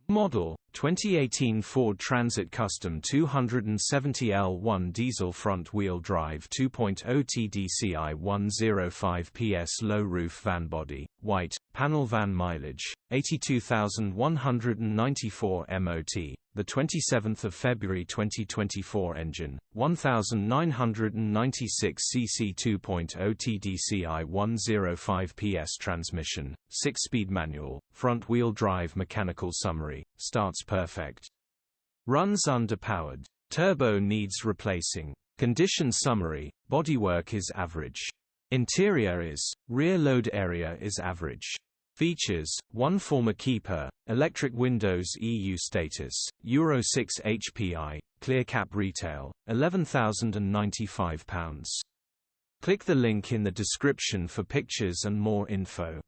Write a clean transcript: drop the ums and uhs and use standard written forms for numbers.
Model 2018 Ford Transit Custom 270L1 diesel front-wheel drive 2.0 TDCi 105ps low-roof van body, white, panel van mileage, 82,194 MOT, the 27th of February 2024 engine, 1,996 cc 2.0 TDCi 105ps transmission, 6-speed manual, front-wheel drive mechanical summary, starts perfect. Runs underpowered. Turbo needs replacing. Condition summary, bodywork is average. Interior is, rear load area is average. Features, 1 former keeper, electric windows EU status, Euro 6 HPI, clear cap retail, £11,095. Click the link in the description for pictures and more info.